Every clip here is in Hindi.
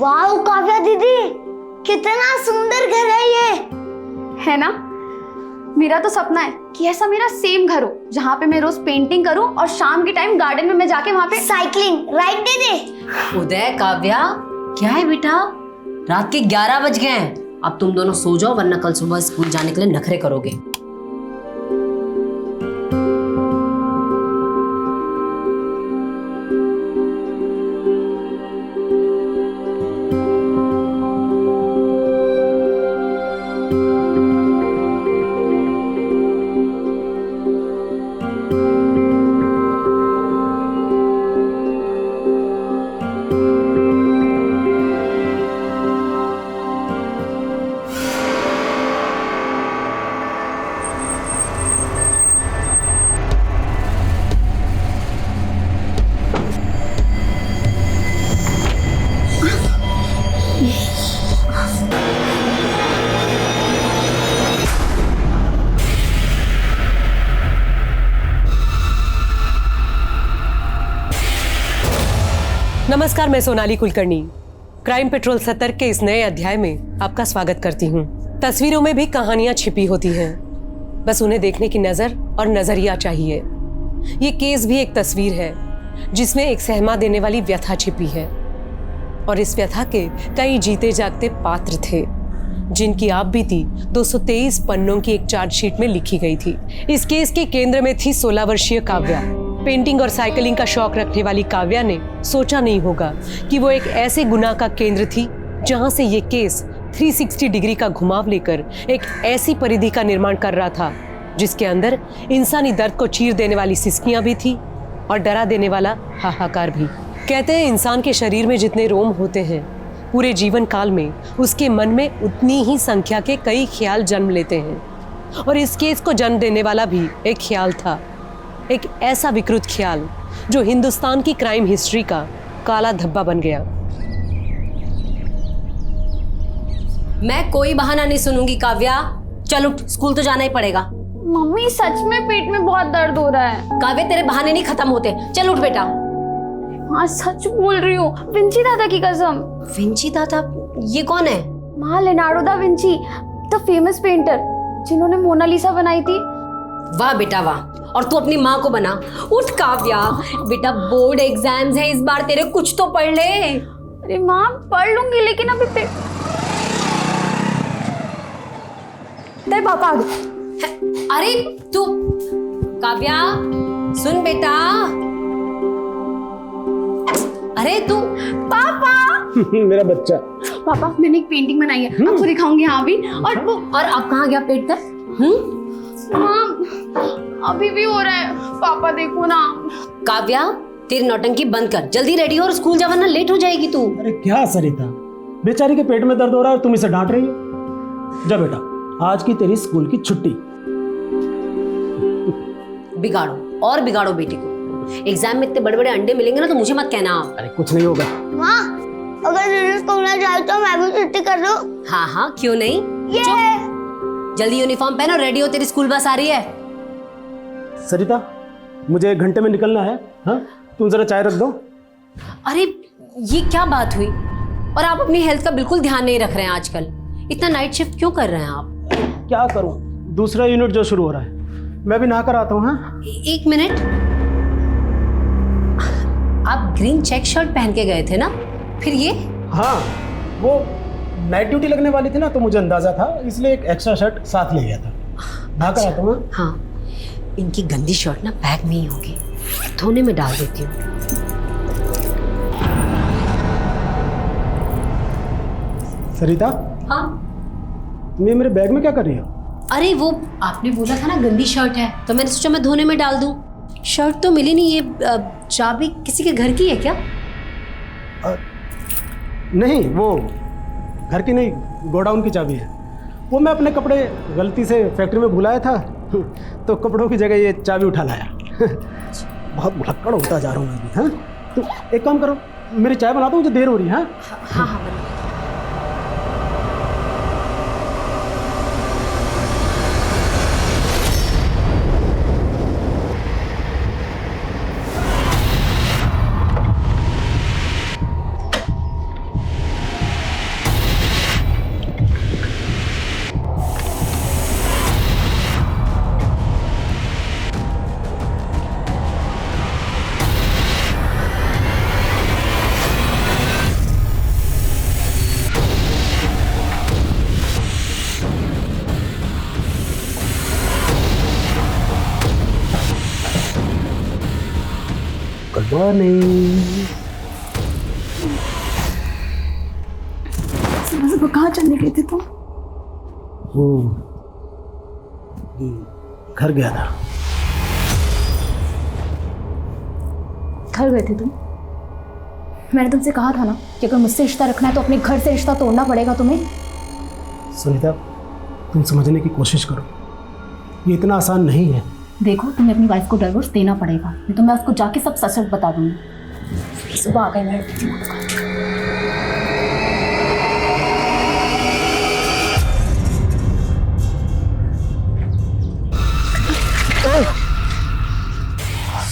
वाह काव्या दीदी, कितना सुंदर घर है ये। है ना? मेरा तो सपना है कि ऐसा मेरा सेम घर हो, जहाँ पे मैं रोज पेंटिंग करूं और शाम के टाइम गार्डन में मैं जाके वहाँ पे साइकिलिंग राइड दे दे। उदय, काव्या, क्या है बेटा? रात के 11 बज गए हैं। अब तुम दोनों सो जाओ, वरना कल सुबह स्कूल जाने के लिए नखरे करोगे। नमस्कार, मैं सोनाली कुलकर्णी क्राइम पेट्रोल 70 के इस नए अध्याय में आपका स्वागत करती हूँ। तस्वीरों में भी कहानियां छिपी होती हैं, बस उन्हें देखने की नजर और नजरिया चाहिए। ये केस भी एक तस्वीर है जिसमें एक सहमा देने वाली व्यथा छिपी है, और इस व्यथा के कई जीते जागते पात्र थे जिनकी आप बीती 223 पन्नों की एक चार्जशीट में लिखी गई थी। इस केस के केंद्र में थी 16 वर्षीय काव्या। पेंटिंग और साइकिलिंग का शौक रखने वाली काव्या ने सोचा नहीं होगा कि वो एक ऐसे गुनाह का केंद्र थी जहां से ये केस 360 डिग्री का घुमाव लेकर एक ऐसी परिधि का निर्माण कर रहा था जिसके अंदर इंसानी दर्द को चीर देने वाली सिसकियां भी थी और डरा देने वाला हाहाकार भी। कहते हैं इंसान के शरीर में जितने रोम होते हैं, पूरे जीवन काल में उसके मन में उतनी ही संख्या के कई ख्याल जन्म लेते हैं, और इस केस को जन्म देने वाला भी एक ख्याल था, एक ऐसा विकृत ख्याल जो हिंदुस्तान की क्राइम हिस्ट्री का काला धब्बा बन गया। मैं कोई बहाना नहीं सुनूंगी काव्या, चल उठ, स्कूल तो जाना ही पड़ेगा। मम्मी सच में पेट में बहुत दर्द हो रहा है। काव्या, तेरे बहाने नहीं खत्म होते, चल उठ बेटा। हाँ सच बोल रही हूँ, विंची दादा की कसम। विंची दादा? ये कौन है? माँ Leonardo da Vinci, the famous painter जिन्होंने मोनालिसा बनाई थी। वाह बेटा वाह, और तू अपनी माँ को बना। उठ काव्या, बेटा बोर्ड एग्जाम्स है इस बार, तेरे कुछ तो पढ़ ले। अरे माँ पढ़ लूंगी, लेकिन अभी तेरे पापा आ गए। अरे तू काव्या सुन बेटा। अरे तू पापा मेरा बच्चा। पापा मैंने एक पेंटिंग बनाई है, आपको दिखाऊंगी। यहाँ भी। और अब कहाँ गया पेट दर्द? अभी भी हो रहा है। पापा देखो ना। काव्या, तेरी नौटंकी बंद कर, जल्दी रेडी हो और स्कूल जा, वरना लेट हो जाएगी तू। अरे क्या सरिता, बेचारी के पेट में दर्द हो रहा है और तुम इसे डांट रही हो। जा बेटा, आज की तेरी स्कूल की छुट्टी। बिगाड़ो और बिगाड़ो बेटी को। एग्जाम में इतने बड़े बड़े अंडे मिलेंगे ना तो मुझे मत कहना आप। अरे कुछ नहीं होगा। माँ, अगर दीदी स्कूल ना जाए तो मैं भी छुट्टी कर दूं? हाँ हाँ, क्यों नहीं। जल्दी यूनिफॉर्म पहनो, रेडी हो, तेरी स्कूल बस आ रही है। सरिता, मुझे 1 घंटे में निकलना है। हाँ, तुम जरा चाय रख दो। अरे ये क्या बात हुई? और आप अपनी हेल्थ का बिल्कुल ध्यान नहीं रख रहे हैं आजकल। इतना नाइट शिफ्ट क्यों कर रहे हैं आप? क्या करूं, दूसरा यूनिट जो शुरू हो रहा है, मैं भी नहा कर आता हूँ। हाँ, एक मिनट, आप ग्रीन चेक शर्ट पहन के गए थे ना, फिर ये? हाँ, वो नाइट ड्यूटी लगने वाली थी ना, तो मुझे अंदाजा था, इसलिए एक एक्स्ट्रा शर्ट साथ ले गया था। नहा कर आता हूँ। हाँ, इनकी गंदी शर्ट ना बैग में ही होगी, धोने में डाल देती हूँ। सरिता, हाँ, तुम ये मेरे बैग में क्या कर रही हो? अरे वो आपने बोला था ना गंदी शर्ट है, तो मैंने सोचा मैं धोने में डाल दूं। शर्ट तो मिली नहीं। ये चाबी किसी के घर की है क्या? नहीं, वो घर की नहीं, गोडाउन की चाबी है। वो मैं अपने कपड़े गलती से फैक्ट्री में भुलाया था, तो कपड़ों की जगह ये चाबी उठा लाया। बहुत भुलक्कड़ होता जा रहा हूँ मैं भी। हाँ, तो एक काम करो, मेरी चाय बना दो, मुझे देर हो रही है। हाँ हाँ बना। Good morning. सुबह कहाँ चलने गए थे तुम? वो घर गया था। घर गए थे तुम? मैंने तुमसे कहा था ना कि अगर मुझसे रिश्ता रखना है तो अपने घर से रिश्ता तोड़ना पड़ेगा तुम्हें। सुनीता, तुम समझने की कोशिश करो, ये इतना आसान नहीं है। देखो, तुम्हें अपनी वाइफ को डिवोर्स देना पड़ेगा, नहीं तो मैं उसको जाके सब सच सच बता दूंगी। सुबह आ गए मैं।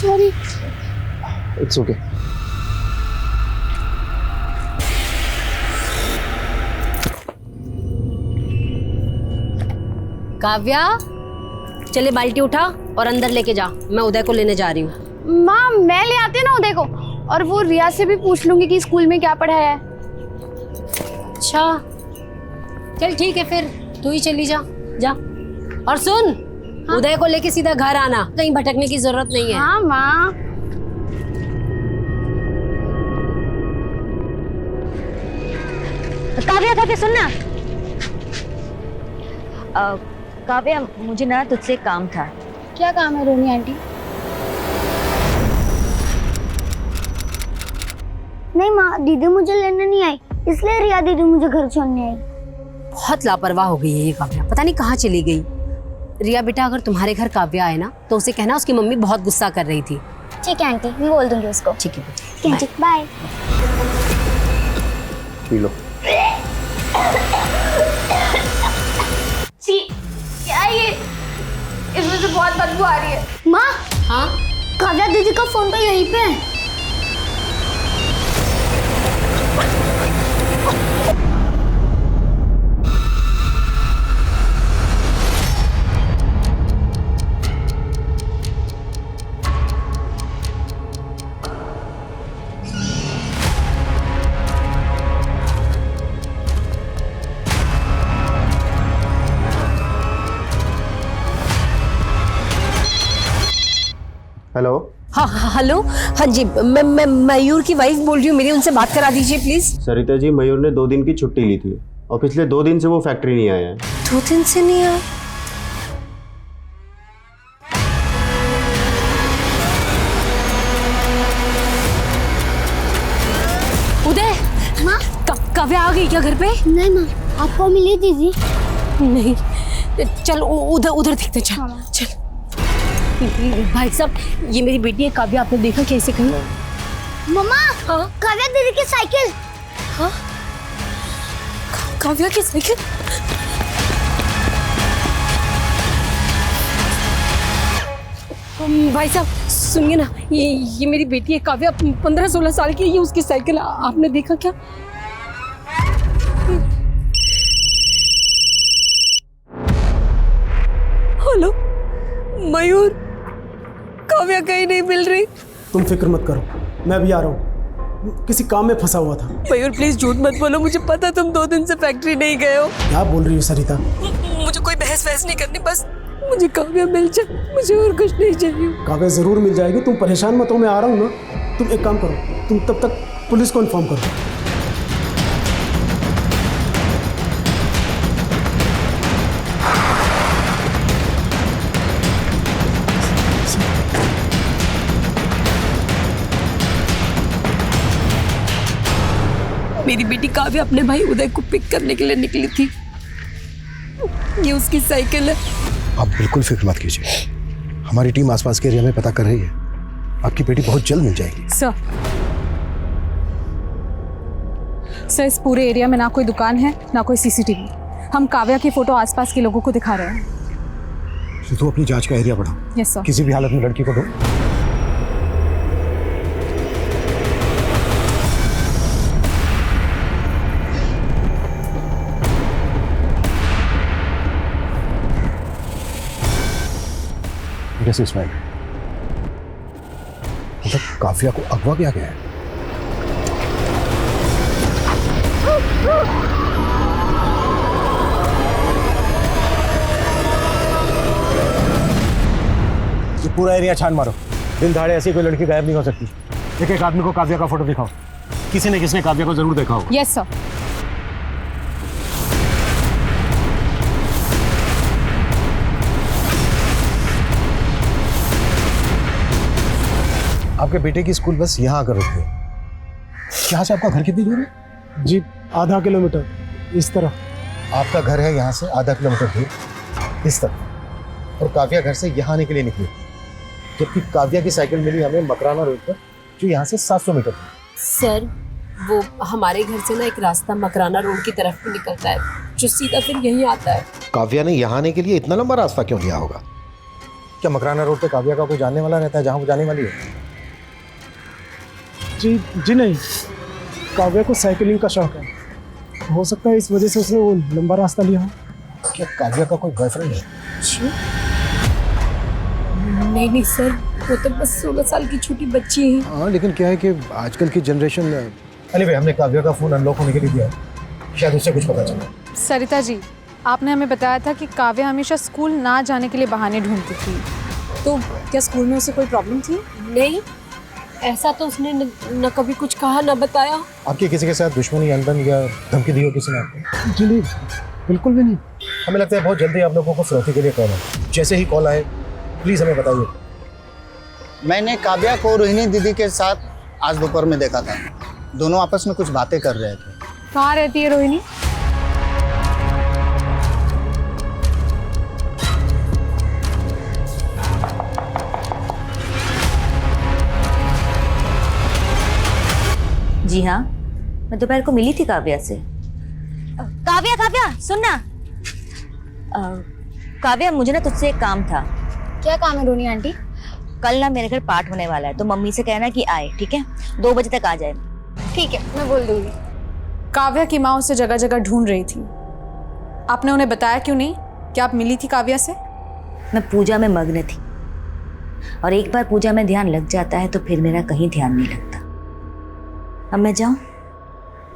सॉरी। It's okay. काव्या, चले बाल्टी उठा और अंदर लेके जा, मैं उदय को लेने जा रही हूँ। माँ, मैं ले आती हूँ ना उदय को, और वो रिया से भी पूछ लूंगी कि स्कूल में क्या पढ़ाया है। अच्छा चल ठीक है, फिर तू ही चली जा। जा और सुन, हाँ? उदय को लेके सीधा घर आना, कहीं भटकने की जरूरत नहीं है। हाँ माँ। काव्या, काव्या सुनना। काव्या, मुझे ना तुझसे काम था। क्या काम है रोनी आंटी? नहीं माँ, दीदी मुझे लेने नहीं आई, इसलिए रिया दीदी मुझे घर छोड़ने आई। बहुत लापरवाह हो गई है ये काव्या, पता नहीं कहाँ चली गई। रिया बेटा, अगर तुम्हारे घर काव्या आए ना तो उसे कहना उसकी मम्मी बहुत गुस्सा कर रही थी। ठीक है आंटी, मैं बोल दूंगी उसको। ठीक है बेटा, ठीक, बाय। P low. छी, क्या ये? इसमें से बहुत बदबू आ रही है। माँ, हाँ काव्या दीदी का फोन तो यहीं पे है। हेलो। हाँ हेलो, हाँ जी, मैं मयूर की वाइफ बोल रही हूँ, मेरी उनसे बात करा दीजिए प्लीज। सरिता जी, मयूर ने 2 दिन की छुट्टी ली थी और पिछले 2 दिन से वो फैक्ट्री नहीं आया है। 2 दिन से नहीं आया? उदय, माँ, काव्या आ गई क्या घर पे? नहीं माँ, आपको मिली दीदी? नहीं, चल उधर उधर देखते, चल चल। भाई साहब, ये मेरी बेटी है काव्या, आपने देखा कैसे कहीं? मम्मा, हाँ? काव्या दीदी की साइकिल। हाँ? काव्या की साइकिल? भाई साहब सुनिए ना, ये मेरी बेटी है काव्या, 15-16 साल की है, ये उसकी साइकिल, आपने देखा क्या? हेलो मयूर, काव्या कहीं नहीं मिल रही। तुम फिक्र मत करो, मैं भी आ रहा हूँ, किसी काम में फंसा हुआ था। मयूर प्लीज झूठ मत बोलो, मुझे पता तुम 2 दिन से फैक्ट्री नहीं गए हो। क्या बोल रही हो सरिता? मुझे कोई बहस वहस नहीं करनी, बस मुझे काव्या मिल जाए, मुझे और कुछ नहीं चाहिए। काव्या जरूर मिल जाएगी, तुम परेशान मत हो, मैं आ रहा हूँ ना। तुम एक काम करो, तुम तब तक पुलिस को इन्फॉर्म करो। मेरी बेटी काव्या अपने भाई उदय को पिक करने के लिए निकली थी, ये उसकी साइकिल है। आप बिल्कुल फिक्र मत कीजिए, हमारी टीम आसपास के एरिया में पता कर रही है, आपकी बेटी बहुत जल्द मिल जाएगी। सर, इस पूरे एरिया में ना कोई दुकान है ना कोई सीसीटीवी। हम काव्या की फोटो आसपास के लोगों को दिखा रहे हैं। तो तू अपनी जांच का एरिया बढ़ा। Yes sir. किसी भी हालत में लड़की को दो। इस्माइल, मतलब काव्या को अगवा किया गया है। ये पूरा एरिया छान मारो, दिन दहाड़े ऐसी कोई लड़की गायब नहीं हो सकती। एक एक आदमी को काव्या का फोटो दिखाओ। किसी ने किसने काव्या को जरूर देखा होगा। Yes sir. आपके बेटे की स्कूल बस यहाँ आकर रुकती है। यहाँ से आपका घर कितनी दूर है? जी आधा किलोमीटर इस तरफ। आपका घर है यहाँ से आधा किलोमीटर दूर इस तरफ, और काव्या घर से यहाँ आने के लिए निकली, जबकि काव्या की साइकिल मिली हमें मकराना रोड पर, जो यहाँ से 700 मीटर दूर। सर वो हमारे घर से ना एक रास्ता मकराना रोड की तरफ भी निकलता है जो सीधा फिर यहीं आता है। काव्या ने यहाँ आने के लिए इतना लंबा रास्ता क्यों लिया होगा? क्या मकराना रोड पे काव्या का कोई जानने वाला रहता है जहाँ वो जाने वाली है? जी नहीं, काव्या को साइकिलिंग का शौक है, हो सकता है इस वजह से उसने वो लंबा रास्ता लिया हो। क्या काव्या का कोई बॉयफ्रेंड है? नहीं नहीं सर, वो तो बस 16 साल की छोटी बच्ची है। हाँ, लेकिन क्या है कि आजकल की जनरेशन। एनीवे, हमने काव्या का फोन अनलॉक होने के लिए दिया है, शायद उससे कुछ पता चला। सरिता जी, आपने हमें बताया था कि काव्या हमेशा स्कूल ना जाने के लिए बहाने ढूंढती थी, तो क्या स्कूल में उसे कोई प्रॉब्लम थी? नहीं, ऐसा तो उसने न कभी कुछ कहा न बताया। आपकी किसी के साथ दुश्मनी, अनबन या धमकी दी हो किसी ने आपको? जी नहीं, बिल्कुल भी नहीं। हमें लगता है बहुत जल्दी आप लोगों को फिरौती के लिए कॉल है। जैसे ही कॉल आए प्लीज हमें बताइए। मैंने काव्या को रोहिणी दीदी के साथ आज दोपहर में देखा था। दोनों आपस में कुछ बातें कर रहे थे। कहाँ रहती है रोहिणी? जी हाँ, मैं दोपहर को मिली थी काव्या से। काव्या काव्या सुन ना। काव्या, मुझे ना तुझसे एक काम था। क्या काम है रोनी आंटी? कल ना मेरे घर पाठ होने वाला है, तो मम्मी से कहना कि आए, ठीक है? 2 बजे तक आ जाए। ठीक है, मैं बोल दूंगी। काव्या की माँ उसे जगह जगह ढूंढ रही थी, आपने उन्हें बताया क्यों नहीं कि आप मिली थी काव्या से? मैं पूजा में मग्न थी, और एक बार पूजा में ध्यान लग जाता है तो फिर मेरा कहीं ध्यान नहीं लगता। अब मैं जाऊं?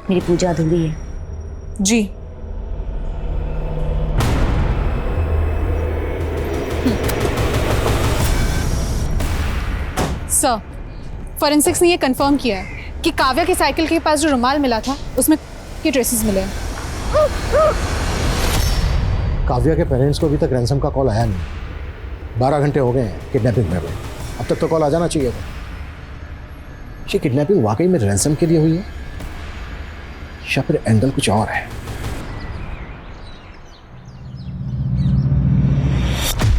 मेरी पूजा अधूरी है। जी। सर, फॉरेंसिक्स ने ये कंफर्म किया है कि काव्या की साइकिल के पास जो रुमाल मिला था उसमें के ट्रेसेस मिले हैं। काव्या के पेरेंट्स को अभी तक रैंसम का कॉल आया नहीं। 12 घंटे हो गए हैं किडनैपिंग में। अब तक तो कॉल आ जाना चाहिए था। ये किडनैपिंग वाकई में रैंसम के लिए हुई है या फिर एंगल कुछ और है?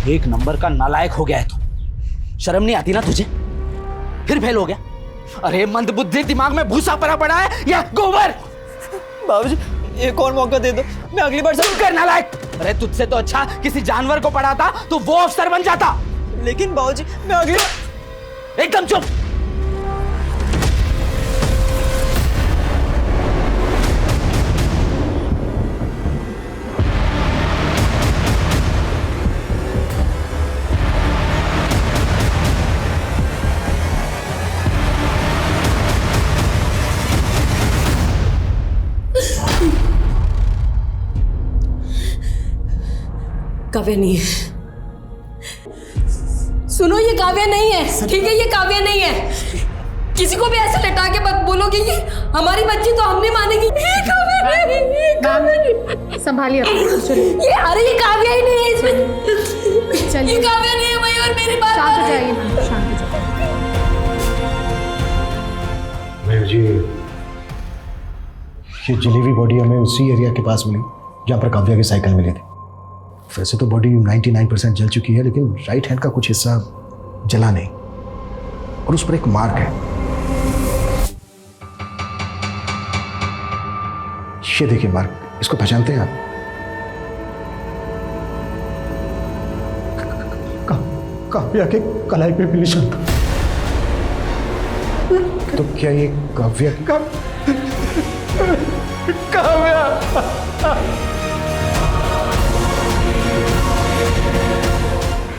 एक नंबर का नालायक हो गया है तू। शर्म नहीं आती ना तुझे? फिर फेल हो गया। अरे मंदबुद्धि, दिमाग में भूसा पड़ा पड़ा है या गोबर? बाबूजी, एक और मौका दे दो, मैं अगली बार से कर नालायक। अरे तुझसे तो अच्छा किसी जानवर को पढ़ाता तो वो अफसर बन जाता। लेकिन बाबूजी, मैं अगली बार। एकदम चुप। काव्या नहीं है। सुनो, ये काव्या नहीं है, ठीक है? ये काव्या नहीं है। किसी को भी ऐसे लटा के मत बोलो कि ये हमारी बच्ची, तो हम नहीं मानेंगे। ये काव्या नहीं, ये काव्या नहीं। संभालिए ये, अरे ये काव्या ही नहीं है इसमें। चलिए, ये काव्या नहीं है भाई, और मेरी बात शांत हो जाइए मैम, शांत हो जाइए। मयूर जी, ये जली हुई बॉडी हमें उसी एरिया के पास मिली जहाँ पर काव्या की साइकिल मिली थी। वैसे तो बॉडी 99% जल चुकी है, लेकिन राइट हैंड का कुछ हिस्सा जला नहीं, और उस पर एक मार्क है। ये देखिए मार्क, इसको पहचानते हैं आप? काव्या के कलाई पे भी निशान था। तो क्या ये काव्या काव्या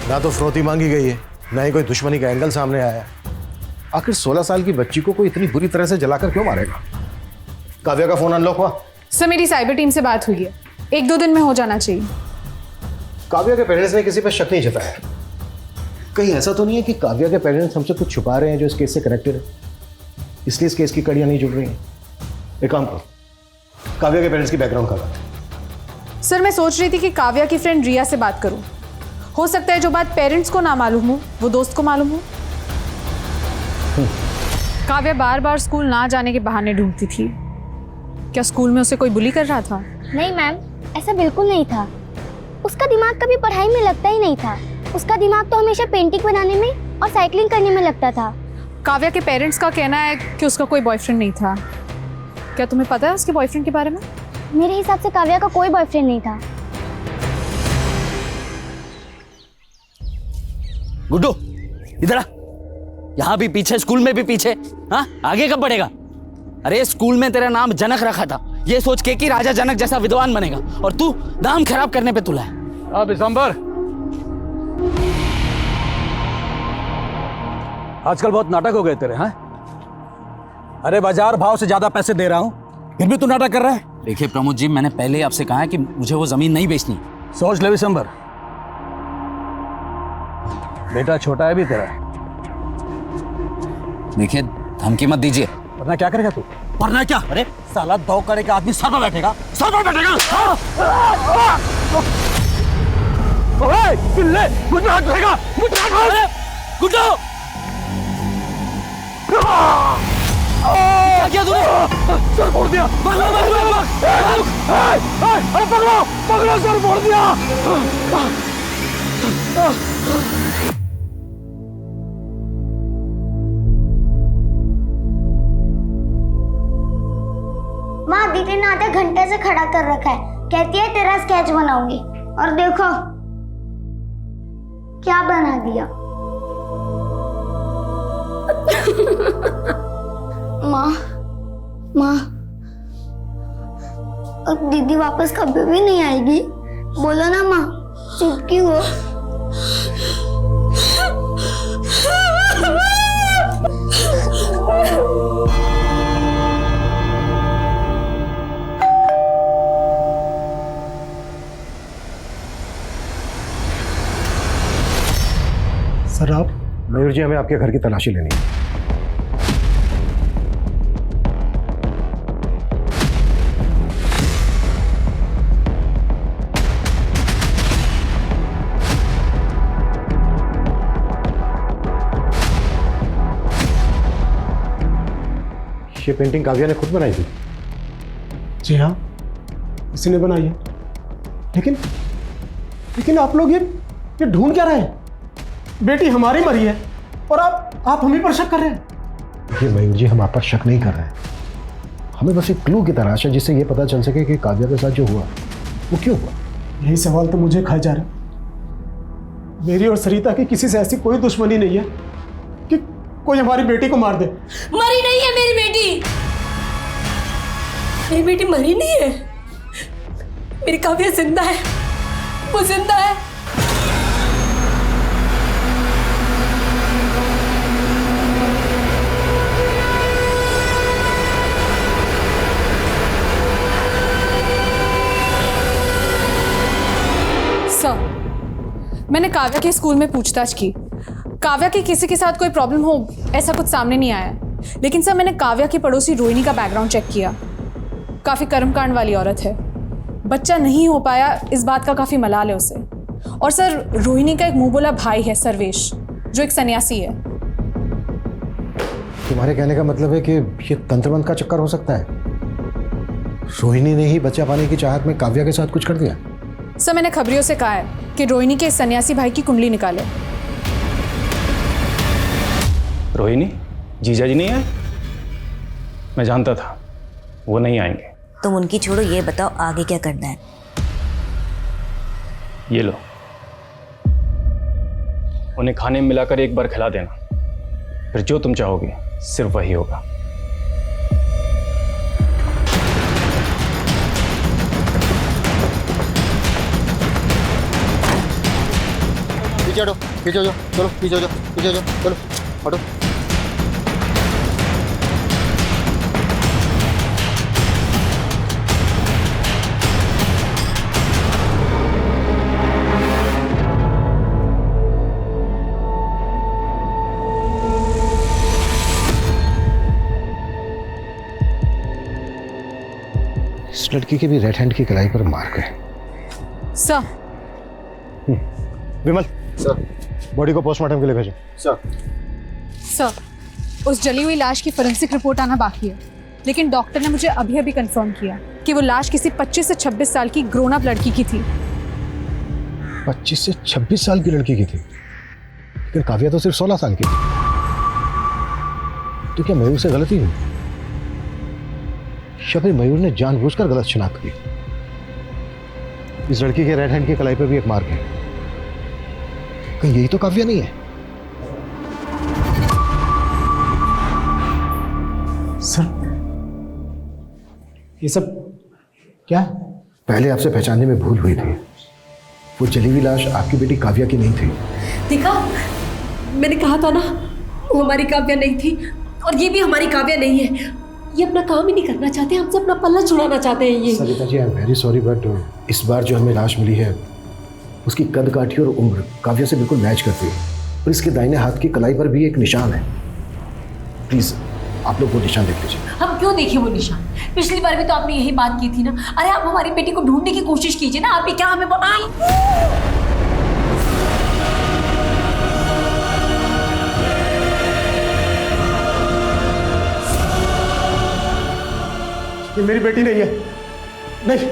ना तो फिरौती मांगी गई है, ना ही कोई दुश्मनी का एंगल सामने आया है। आखिर 16 साल की बच्ची को कोई इतनी बुरी तरह से जलाकर क्यों मारेगा? काव्या का फोन अनलॉक हुआ? सर, मेरी साइबर टीम से बात हुई है, 1-2 दिन में हो जाना चाहिए। काव्या के पेरेंट्स ने किसी पर शक नहीं जताया। कहीं ऐसा तो नहीं है कि काव्या के पेरेंट्स हमसे कुछ छुपा रहे हैं जो इस केस से कनेक्टेड है? इसलिए इस केस की कड़ियाँ नहीं जुड़ रही हैं। एक काम करो, काव्या के पेरेंट्स की बैकग्राउंड करवाते। सर मैं सोच रही थी कि काव्या की फ्रेंड रिया से बात करूं। हो सकता है जो बात पेरेंट्स को ना मालूम हो वो दोस्त को मालूम हो। काव्या बार बार स्कूल ना जाने के बहाने ढूंढती थी। क्या स्कूल में उसे कोई बुली कर रहा था? नहीं मैम, ऐसा बिल्कुल नहीं था। उसका दिमाग कभी पढ़ाई में लगता ही नहीं था। उसका दिमाग तो हमेशा पेंटिंग बनाने में और साइकिलिंग करने में लगता था। काव्या के पेरेंट्स का कहना है कि उसका कोई बॉयफ्रेंड नहीं था। क्या तुम्हें पता है उसके बॉयफ्रेंड के बारे में? मेरे हिसाब से काव्या का कोई बॉयफ्रेंड नहीं था। गुड्डू इधर आ। यहाँ भी पीछे, स्कूल में भी पीछे। हाँ, आगे कब बढ़ेगा? अरे स्कूल में तेरा नाम जनक रखा था, ये सोच के कि राजा जनक जैसा विद्वान बनेगा, और तू नाम खराब करने पे तुला है। अब दिसंबर, आजकल बहुत नाटक हो गए तेरे। हैं? अरे बाजार भाव से ज्यादा पैसे दे रहा हूं, फिर भी तू नाटक कर रहा है। देखिए प्रमोद जी, मैंने पहले ही आपसे कहा है कि मुझे वो जमीन नहीं बेचनी। सोच ले दिसंबर, बेटा छोटा है भी तेरा। देखिए धमकी मत दीजिए। वरना क्या करेगा तू? वरना क्या? अरे साला 2 करे का आदमी सर पर बैठेगा, सर पर बैठेगा। ओए पिल्ले, मुझ पे हाथ उठाएगा, मुझ पे हाथ उठाएगा। गुड्डू क्या किया तूने? सर फोड़ दिया। अरे पकड़ो पकड़ो, सर फोड़ दिया। माँ दीदी ने आधे घंटे से खड़ा कर रखा है, कहती है तेरा स्केच बनाऊंगी, और देखो क्या बना दिया। माँ माँ, अब दीदी वापस कभी भी नहीं आएगी। बोलो ना माँ, चुप क्यों हो? सर आप? मयूर जी, हमें आपके घर की तलाशी लेनी है। ये पेंटिंग काव्या ने खुद बनाई थी? जी हाँ, इसी ने बनाई है। लेकिन लेकिन आप लोग ये ढूंढ क्या रहे हैं? बेटी हमारी मरी है और आप हम ही पर शक कर रहे हैं। ये मयूर जी, हम आप पर शक नहीं कर रहे हैं। हमें बस एक क्लू की तलाश है जिससे ये पता चल सके कि काव्या के साथ जो हुआ वो क्यों हुआ। यही सवाल तो मुझे खाए जा रहा है। मेरी और सरिता की किसी से ऐसी कोई दुश्मनी नहीं है कि कोई हमारी बेटी को मार दे। मरी नहीं है मेरी बेटी, मेरी बेटी मरी नहीं है। मेरी काव्या जिंदा है, वो जिंदा है। मैंने काव्या के स्कूल में पूछताछ की। काव्या की किसी के साथ कोई प्रॉब्लम हो ऐसा कुछ सामने नहीं आया। लेकिन सर, मैंने काव्या की पड़ोसी रोहिणी का बैकग्राउंड चेक किया। काफ़ी कर्मकांड वाली औरत है। बच्चा नहीं हो पाया इस बात का काफ़ी मलाल है उसे। और सर, रोहिणी का एक मुंह बोला भाई है सर्वेश, जो एक सन्यासी है। तुम्हारे कहने का मतलब है कि ये तंत्रबंध का चक्कर हो सकता है? रोहिणी ने ही बच्चा पाने की चाहत में काव्या के साथ कुछ कर दिया? सर, मैंने खबरियों से कहा है कि रोहिणी के सन्यासी भाई की कुंडली निकाले। रोहिणी जीजा जी नहीं आए? मैं जानता था वो नहीं आएंगे। तुम उनकी छोड़ो, ये बताओ आगे क्या करना है? ये लो, उन्हें खाने में मिलाकर एक बार खिला देना, फिर जो तुम चाहोगे सिर्फ वही होगा। पीछे हटो, पीछे हो जाओ, चलो पीछे हो जाओ, पीछे हो जाओ, चलो हटो। उस लड़की के भी राइट हैंड की कलाई पर मार्क है। सर। विमल सर, बॉडी को पोस्टमार्टम के लिए भेजो। सर, उस जली हुई लाश की फोरेंसिक रिपोर्ट आना बाकी है, लेकिन डॉक्टर ने मुझे अभी अभी कंफर्म किया कि वो लाश किसी 25 से 26 साल की ग्रोन अप लड़की की थी। 25 से 26 साल की लड़की की थी, लेकिन काव्या तो सिर्फ 16 साल की थी। तो क्या मयूर से गलती हुई, या फिर मयूर ने जानबूझकर गलत शिनाख्त की? इस लड़की के राइट हैंड की कलाई पर भी एक मार्क है, कहीं यही तो काव्या नहीं है? सर, ये सब क्या? पहले आपसे पहचानने में भूल हुई थी। वो जली हुई लाश आपकी बेटी काव्या की नहीं थी। देखा, मैंने कहा था ना, वो हमारी काव्या नहीं थी, और ये भी हमारी काव्या नहीं है। ये अपना काम ही नहीं करना चाहते, हमसे अपना पल्ला छुड़ाना चाहते हैं ये। Sarita ji, I am very sorry, but इस बार जो हमें लाश मिली है उसकी कद काठी और उम्र काव्या से बिल्कुल मैच करती है, और इसके दाहिने हाथ की कलाई पर भी एक निशान है। प्लीज आप लोग वो निशान देख लीजिए। हम क्यों देखें वो निशान? पिछली बार भी तो आपने यही बात की थी ना। अरे आप हमारी बेटी को ढूंढने की कोशिश कीजिए ना, आप भी क्या हमें ये मेरी बेटी नहीं है। नहीं,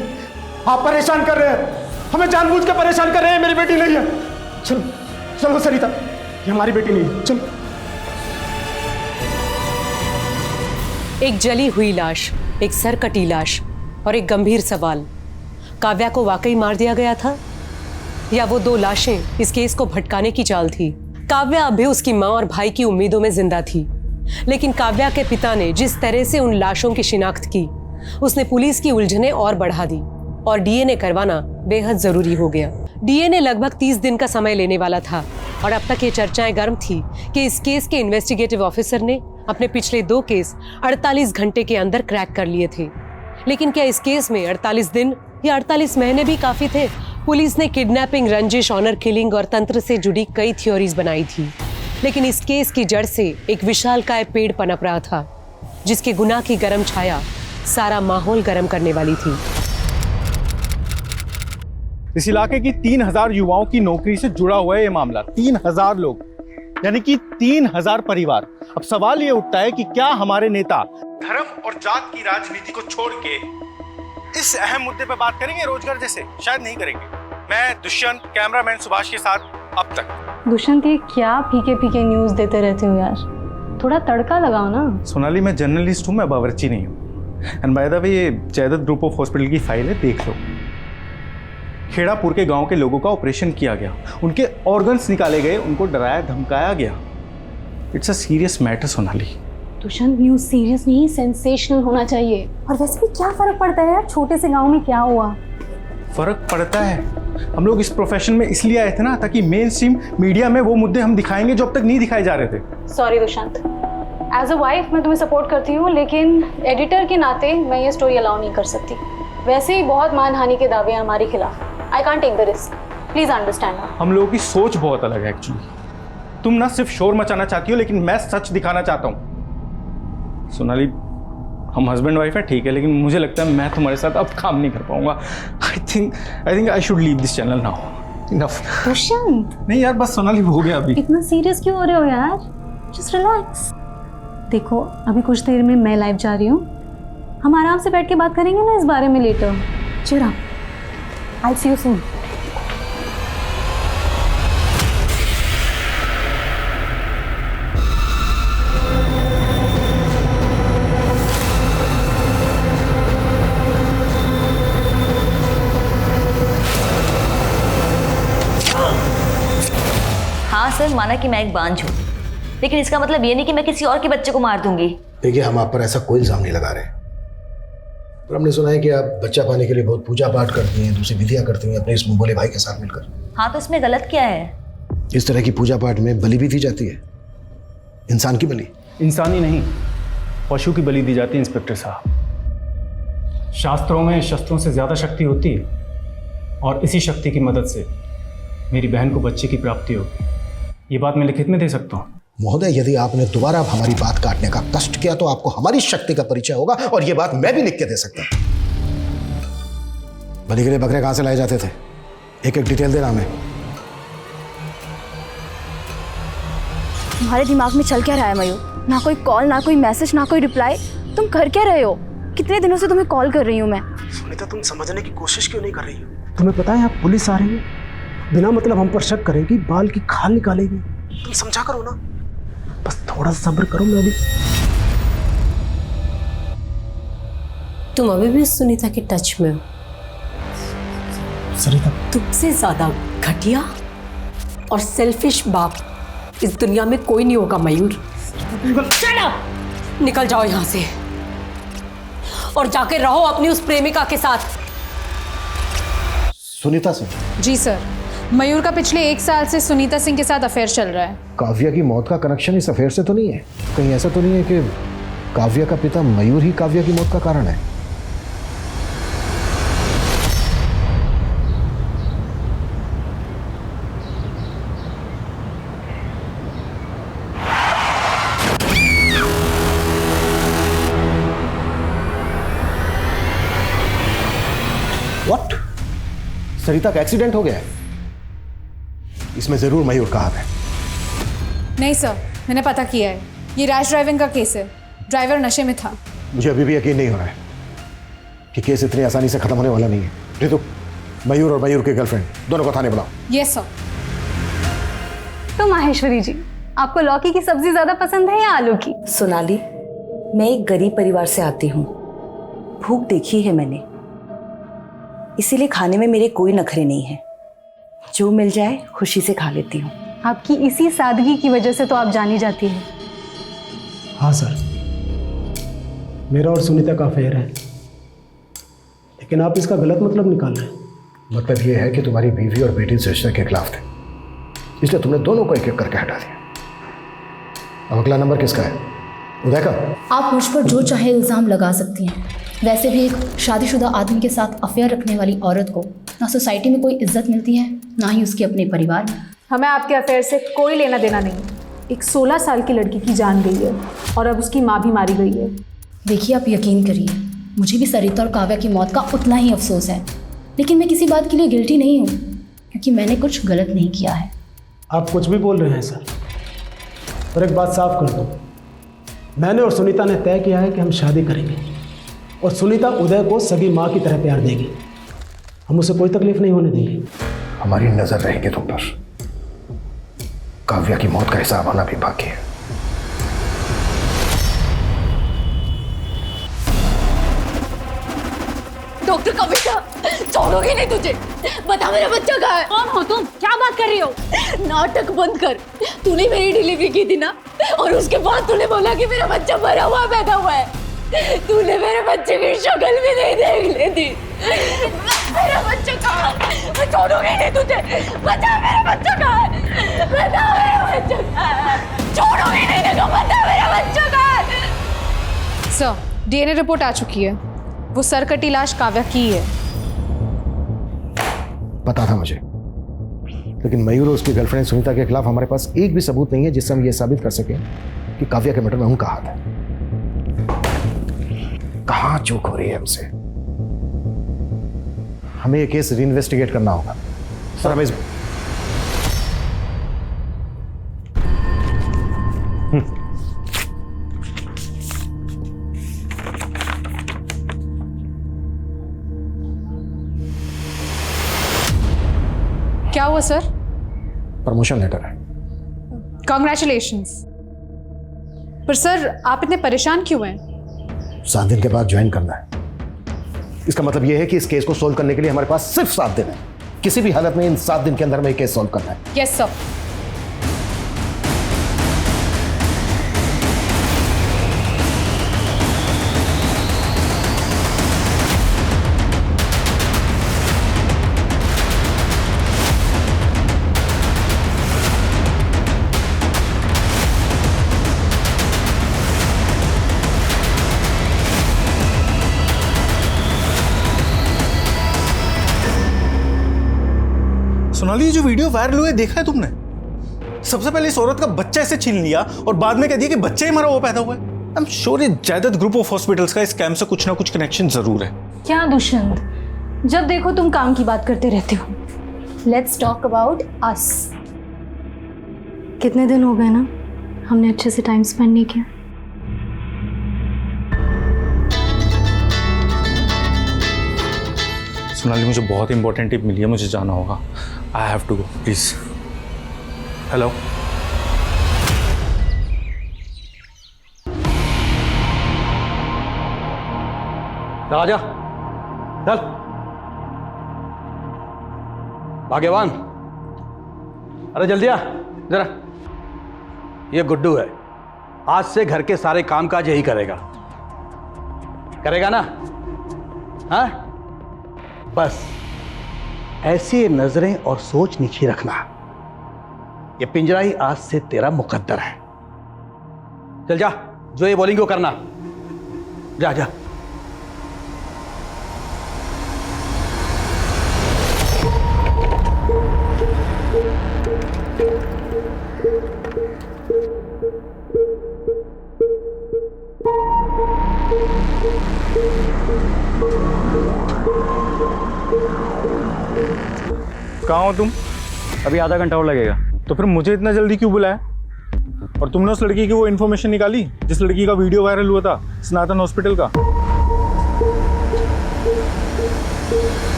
आप परेशान कर रहे हैं, हमें जानबूझ के परेशान कर रहे हैं। मेरी बेटी नहीं है। चलो चलो सरिता, ये हमारी बेटी नहीं है, चलो। एक जली हुई लाश, एक सरकटी लाश और एक गंभीर सवाल, काव्या को वाकई मार दिया गया था या वो दो लाशें इस केस को भटकाने की चाल थी? काव्या अब भी उसकी मां और भाई की उम्मीदों में जिंदा थी, लेकिन काव्या के पिता ने जिस तरह से उन लाशों की शिनाख्त की, उसने पुलिस की उलझनें और बढ़ा दी और डीएनए करवाना बेहद जरूरी हो गया। डीएनए लगभग 30 दिन का समय लेने वाला था और अब तक ये चर्चाएं गर्म थी कि इस केस के इन्वेस्टिगेटिव ऑफिसर ने अपने पिछले 2 केस 48 घंटे के अंदर क्रैक कर लिए थे। लेकिन क्या इस केस में 48 दिन या 48 महीने भी काफी थे? पुलिस ने किडनैपिंग, रंजिश, ऑनर किलिंग और तंत्र से जुड़ी कई थ्योरीज बनाई थी, लेकिन इस केस की जड़ से एक विशालकाय पेड़ पनप रहा था, जिसके गुनाह की गर्म छाया सारा माहौल गर्म करने वाली थी। इस इलाके की 3000 युवाओं की नौकरी से जुड़ा हुआ है ये मामला। 3000 लोग, यानी कि 3000 परिवार। अब सवाल ये उठता है कि क्या हमारे नेता धर्म और जात की राजनीति को छोड़ के इस अहम मुद्दे पर बात करेंगे रोजगार जैसे? शायद नहीं करेंगे। मैं दुष्यंत, कैमरामैन सुभाष के साथ अब तक। दुष्यंत, ये क्या फीके फीके न्यूज देते रहते हो यार, थोड़ा तड़का लगाओ ना। सोनाली, मैं जर्नलिस्ट हूँ, मैं बावर्ची नहीं हूँ। एंड बाय द वे, ये जयदत्त ग्रुप ऑफ हॉस्पिटल की फाइल है, देख लो। खेड़ापुर के गांव के लोगों का ऑपरेशन किया गया, उनके ऑर्गन्स निकाले गए, उनको डराया धमकाया गया। It's a serious matter Sonali. Dushyant, news serious नहीं, सेंसेशनल होना चाहिए। और वैसे भी क्या फर्क पड़ता है यार, छोटे से गांव में क्या हुआ? फर्क पड़ता है। हम लोग इस प्रोफेशन में इसलिए आए थे ना, ताकि मेन स्ट्रीम मीडिया में वो मुद्दे हम दिखाएंगे जो अब तक नहीं दिखाए जा रहे थे। Sorry Dushyant, as a wife मैं तुम्हें सपोर्ट करती हूँ, लेकिन एडिटर के नाते मैं ये स्टोरी अलाउ नहीं कर सकती। वैसे ही बहुत मानहानि के दावे हैं हमारे खिलाफ। I can't take the risk, please understand. हम लोगों की सोच बहुत अलग है एक्चुअली। तुम ना सिर्फ शोर मचाना चाहती हो, लेकिन मैं सच दिखाना चाहता हूँ। सोनाली, हम हस्बैंड वाइफ है, ठीक है, लेकिन मुझे लगता है मैं तुम्हारे साथ अब काम नहीं कर पाऊंगा। I think I should leave this channel now. Enough. Dushyant, नहीं यार, बस सोनाली हो गया अभी। इतना सीरियस क्यों हो रहे हो यार? Just relax. देखो, अभी कुछ देर में मैं लाइव जा रही हूँ, हम आराम से बैठ के बात करेंगे ना इस बारे में letter. Chira, I C you soon. हाँ सर, माना कि मैं एक बांझ हूँ, लेकिन इसका मतलब ये नहीं कि मैं किसी और के बच्चे को मार दूंगी। देखिए, हम आप पर ऐसा कोई इल्जाम नहीं लगा रहे, पर हमने सुना है कि आप बच्चा पाने के लिए बहुत पूजा पाठ करती हैं, दूसरी विधियां करती हैं अपने इस मुंह बोले भाई के साथ मिलकर। हाँ, तो इसमें गलत क्या है? इस तरह की पूजा पाठ में बलि भी दी जाती है, इंसान की बलि। इंसानी नहीं, पशु की बलि दी जाती है इंस्पेक्टर साहब। शास्त्रों में शस्त्रों से ज्यादा शक्ति होती है, और इसी शक्ति की मदद से मेरी बहन को बच्चे की प्राप्ति होगी। ये बात मैं लिखित में दे सकता हूँ। महोदय, यदि आपने दोबारा हमारी बात काटने का कष्ट किया तो आपको हमारी शक्ति का परिचय होगा, और ये बात मैं भी लिख के दे सकता हूँ। बलि के लिए बकरे कहाँ से लाए जाते थे? एक एक डिटेल देना हमें। तुम्हारे दिमाग में चल क्या रहा है मयूर? ना कोई कॉल, ना कोई मैसेज, ना कोई रिप्लाई। तुम कर क्या रहे हो? कितने दिनों से तुम्हें कॉल कर रही हूँ मैं। सुनीता, तुम समझने की कोशिश क्यों नहीं कर रही हो? तुम्हें पता है यहाँ पुलिस आ रही है, बिना मतलब हम पर शक करेगी, बाल की खाल निकालेगी। तुम समझा करो ना, बस थोड़ा सब्र करो। मैं अभी तुम अभी भी सुनीता के टच में हो। सरिता, तुमसे ज्यादा घटिया और सेल्फिश बाप इस दुनिया में कोई नहीं होगा मयूर। Shut up! निकल जाओ यहाँ से और जाके रहो अपनी उस प्रेमिका के साथ। सुनीता सिंह? जी सर, मयूर का पिछले 1 साल से सुनीता सिंह के साथ अफेयर चल रहा है। काव्या की मौत का कनेक्शन इस अफेयर से तो नहीं है? कहीं ऐसा तो नहीं है कि काव्या का पिता मयूर ही काव्या की मौत का कारण है? What? सरिता का एक्सीडेंट हो गया है? इसमें जरूर मयूर का हाथ है। नहीं सर, मैंने पता किया है, ये रैश ड्राइविंग का केस है। ड्राइवर नशे में था। मुझे अभी भी यकीन नहीं हो रहा है कि केस इतनी आसानी से खत्म होने वाला नहीं है। रितु, मयूर और मयूर के गर्लफ्रेंड दोनों को थाने बुलाओ। Yes sir. तो माहेश्वरी जी, आपको लौकी की सब्जी ज्यादा पसंद है या आलू की? सोनाली, मैं एक गरीब परिवार से आती हूँ। भूख देखी है मैंने, इसीलिए खाने में मेरे कोई नखरे नहीं है। जो मिल जाए खुशी से खा लेती हूँ। आपकी इसी सादगी की वजह से तो आप जानी जाती है। हाँ सर, मेरा और सुनीता का अफेयर है, लेकिन आप इसका गलत मतलब निकाल रहे हैं। मतलब ये है कि तुम्हारी बीवी और बेटी इस रिश्ते के खिलाफ थे, इसलिए तुमने दोनों को एक एक करके हटा दिया। अब अगला नंबर किसका है? उदय का? आप मुझ पर जो चाहे इल्ज़ाम लगा सकती हैं। वैसे भी एक शादीशुदा आदमी के साथ अफेयर रखने वाली औरत को ना सोसाइटी में कोई इज्जत मिलती है, ना ही उसके अपने परिवार में। हमें आपके अफेयर से कोई लेना देना नहीं। एक 16 साल की लड़की की जान गई है और अब उसकी माँ भी मारी गई है। देखिए, आप यकीन करिए, मुझे भी सरिता और काव्या की मौत का उतना ही अफसोस है, लेकिन मैं किसी बात के लिए गिल्टी नहीं हूँ, क्योंकि मैंने कुछ गलत नहीं किया है। आप कुछ भी बोल रहे हैं सर, और एक बात साफ कर दो, मैंने और सुनीता ने तय किया है कि हम शादी करेंगे, और सुनीता उदय को सगी माँ की तरह प्यार देगी। हम उसे कोई तकलीफ नहीं होने देंगे। हमारी नजर रहेगी तुम पर। काव्या की मौत का हिसाब आना भी बाकी है। डॉक्टर कविता, छोड़ोगे नहीं तुझे? बता मेरा बच्चा कहाँ है? कौन हो तुम? क्या बात कर रही हो? नाटक बंद कर। तूने मेरी डिलीवरी की थी ना, और उसके बाद तूने बोला कि मेरा बच्चा मरा हुआ पैदा हुआ है। तूने मेरे बच्चे की शक्ल भी नहीं देख लेती। मेरा बच्चा कहाँ है? मैं छोड़ूंगी नहीं तुझे। बता मेरा बच्चा कहाँ है? बता मेरा बच्चा कहाँ है? छोड़ूंगी नहीं देखो, बता मेरा बच्चा कहाँ है? सर, डीएनए रिपोर्ट आ चुकी है। वो सर कटी लाश काव्या की है। पता था मुझे, लेकिन मयूर और उसकी गर्लफ्रेंड सुनीता के खिलाफ हमारे पास एक भी सबूत नहीं है जिससे हम ये साबित कर सकें कि काव्या के मर्डर में उनका हाथ है। कहाँ चूक हो रही है हमसे? हमें ये केस रीइन्वेस्टिगेट करना होगा। सर, हमें क्या हुआ सर? प्रमोशन लेटर है। कॉन्ग्रेचुलेशंस। पर सर, आप इतने परेशान क्यों हैं? 7 दिन के बाद ज्वाइन करना है। इसका मतलब यह है कि इस केस को सोल्व करने के लिए हमारे पास सिर्फ 7 दिन है। किसी भी हालत में इन 7 दिन के अंदर में केस सोल्व करना है। Yes sir. सोनाली, ये जो वीडियो वायरल हुआ है देखा है तुमने? सबसे पहले इस औरत का बच्चा ऐसे छीन लिया और बाद में कह दिया कि बच्चा ही मरा हुआ पैदा हुआ है। आई एम श्योर ये जायदाद ग्रुप ऑफ हॉस्पिटल्स का इस स्कैम से कुछ ना कुछ कनेक्शन जरूर है। क्या दुष्यंत, जब देखो तुम काम की बात करते रहते हो। Let's talk about us. कितने दिन हो गए ना हमने अच्छे से टाइम स्पेंड नहीं किया। सोनाली, मुझे बहुत इंपॉर्टेंट टिप मिली है, मुझे जाना होगा। I have to go, please. Hello, Raja चल। भाग्यवान, अरे जल्दी आ जरा। ये गुड्डू है, आज से घर के सारे कामकाज यही करेगा ना? हाँ, बस ऐसी नजरें और सोच नीचे रखना। ये पिंजरा ही आज से तेरा मुकद्दर है। चल जा, जो ये बोलेंगे वो करना। जा जा। कहाँ हो तुम? अभी आधा घंटा और लगेगा। तो फिर मुझे इतना जल्दी क्यों बुलाया? और तुमने उस लड़की की वो इन्फॉर्मेशन निकाली जिस लड़की का वीडियो वायरल हुआ था सनातन हॉस्पिटल का?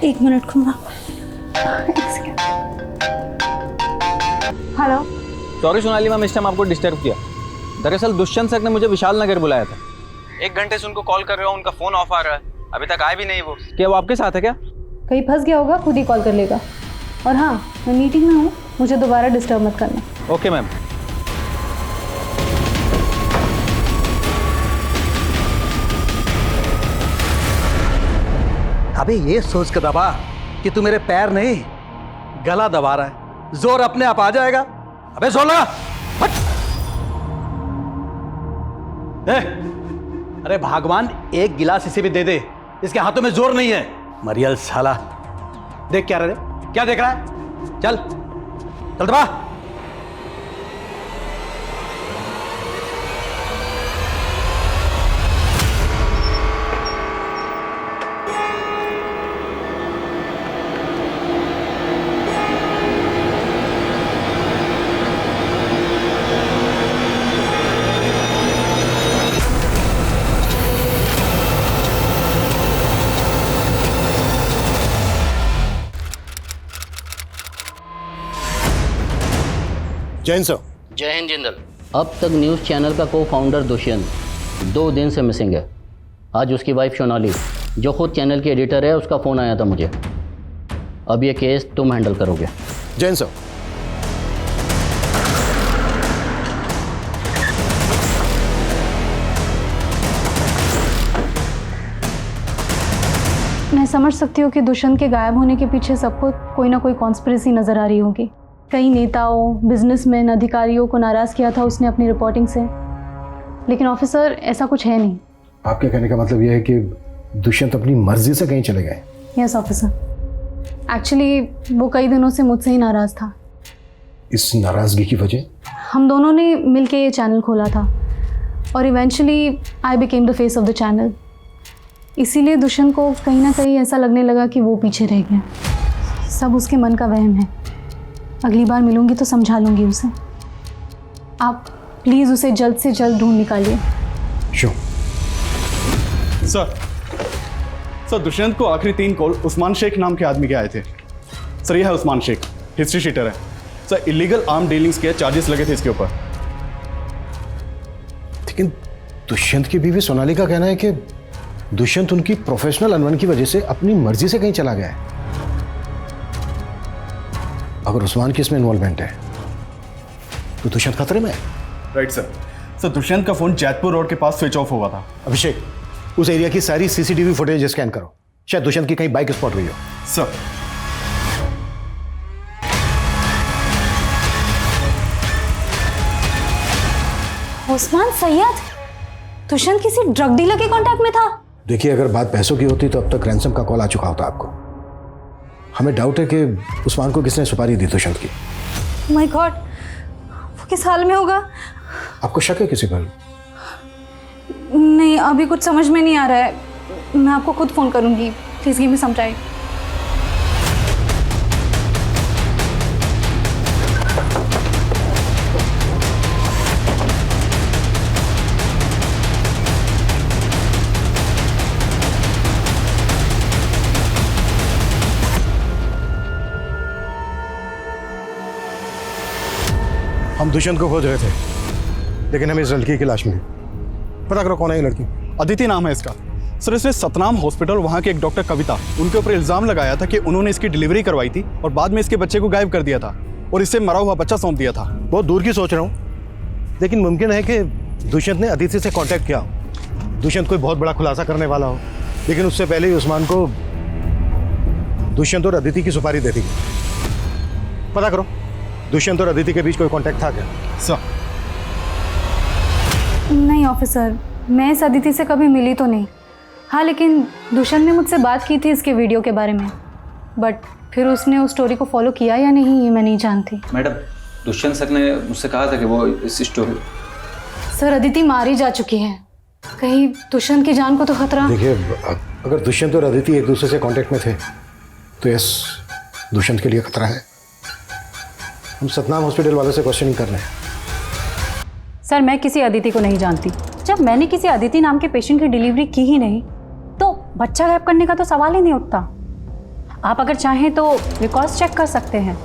एक मिनट खुमा। हेलो। सॉरी सोनाली मैम, इस टाइम आपको डिस्टर्ब किया। दरअसल दुष्यंत सर ने मुझे विशाल नगर बुलाया था। 1 घंटे से उनको कॉल कर रहा हूँ, उनका फोन ऑफ आ रहा है, अभी तक आए भी नहीं वो। क्या वो आपके साथ है क्या? कहीं फंस गया होगा, खुद ही कॉल कर लेगा। और हाँ, मैं मीटिंग में हूँ, मुझे दोबारा डिस्टर्ब मत करना। Okay ma'am. अबे ये सोच कर दबा कि तू मेरे पैर नहीं गला दबा रहा है, जोर अपने आप आ जाएगा। अबे जोर लगा। हट। अरे भगवान, एक गिलास इसे भी दे दे, इसके हाथों में जोर नहीं है। मरियल साला, देख क्या रहे, क्या देख रहा है? चल चल दबा। जैन सर। जय हिंद जिंदल। अब तक न्यूज़ चैनल का को फाउंडर दुष्यंत 2 दिन से मिसिंग है। आज उसकी वाइफ सोनाली, जो खुद चैनल की एडिटर है, उसका फ़ोन आया था मुझे। अब ये केस तुम हैंडल करोगे। जैन सर। मैं समझ सकती हूँ कि दुष्यंत के गायब होने के पीछे सबको कोई ना कोई कॉन्स्पिरेसी नजर आ रही होगी। कई नेताओं, बिजनेसमैन, अधिकारियों को नाराज किया था उसने अपनी रिपोर्टिंग से, लेकिन ऑफिसर ऐसा कुछ है नहीं। आपके कहने का मतलब यह है कि दुष्यंत अपनी मर्जी से कहीं चले गए? यस ऑफिसर, एक्चुअली वो कई दिनों से मुझसे ही नाराज था। इस नाराजगी की वजह? हम दोनों ने मिलकर ये चैनल खोला था और eventually I became the face of the channel. इसीलिए दुष्यंत को कहीं ना कहीं ऐसा लगने लगा कि वो पीछे रह गया। सब उसके मन का वहम है। अगली बार मिलूंगी तो समझा लूंगी उसे। आप प्लीज़ उसे जल्द से जल्द ढूंढ निकालिए। श्योर। सर दुष्यंत को आखिरी 3 कॉल उस्मान शेख नाम के आदमी के आए थे। सर ये है उस्मान शेख, हिस्ट्री शीटर है। सर इलीगल आर्म डीलिंग्स के चार्जेस लगे थे इसके ऊपर। लेकिन दुष्यंत की बीवी सोनाली का कहना है कि दुष्यंत उनकी प्रोफेशनल अनबन की वजह से अपनी मर्जी से कहीं चला गया है। अगर उस्मान की इसमें इन्वॉल्वमेंट है तो दुष्यंत खतरे में है। Right sir. सर दुष्यंत का फोन जैतपुर रोड के पास स्विच ऑफ हुआ था। अभिषेक, उस एरिया की सारी सीसीटीवी फुटेज स्कैन करो, शायद दुष्यंत की कहीं बाइक स्पॉट हुई हो। सर। उस्मान सैयद दुष्यंत किसी ड्रग डीलर के कांटेक्ट में था। देखिए, अगर बात पैसों की होती तो अब तक रैंसम का कॉल आ चुका होता आपको। हमें डाउट है कि उस्मान को किसने सुपारी दी दुष्यंत की। माय गॉड, वो किस हाल में होगा? आपको शक है किसी पर? नहीं, अभी कुछ समझ में नहीं आ रहा है। मैं आपको खुद फ़ोन करूंगी। Please give me some time. हम दुष्यंत को खोज रहे थे, लेकिन हमें इस लड़की की लाश मिली। पता करो कौन है ये लड़की। अदिति नाम है इसका। सर इसने सतनाम हॉस्पिटल वहाँ के एक डॉक्टर कविता उनके ऊपर इल्ज़ाम लगाया था कि उन्होंने इसकी डिलीवरी करवाई थी और बाद में इसके बच्चे को गायब कर दिया था और इसे मरा हुआ बच्चा सौंप दिया था। बहुत दूर की सोच रहा हूँ, लेकिन मुमकिन है कि दुष्यंत ने अदिति से कांटेक्ट किया हो। दुष्यंत कोई बहुत बड़ा खुलासा करने वाला हो, लेकिन उससे पहले ही उस्मान को दुष्यंत और अदिति की सुपारी दे दी। पता करो दुष्यंत और अदिति के बीच कोई कांटेक्ट था क्या? सर नहीं ऑफिसर, मैं इस अदिति से कभी मिली तो नहीं। हाँ, लेकिन दुष्यंत ने मुझसे बात की थी इसके वीडियो के बारे में, बट फिर उसने उस स्टोरी को फॉलो किया या नहीं ये मैं नहीं जानती। मैडम, दुष्यंत सर ने मुझसे कहा था कि वो इस स्टोरी। सर अदिति मारी जा चुकी है, कहीं दुष्यंत की जान को तो खतरा। देखिए, अगर दुष्यंत और अदिति एक दूसरे से कांटेक्ट में थे तो यस, दुष्यंत के लिए खतरा है। हम सतनाम हॉस्पिटल वालों से क्वेश्चनिंग कर रहे हैं। सर मैं किसी अदिति को नहीं जानती। जब मैंने किसी अदिति नाम के पेशेंट की डिलीवरी की ही नहीं तो बच्चा गायब करने का तो सवाल ही नहीं उठता। आप अगर चाहें तो रिकॉर्ड्स चेक कर सकते हैं।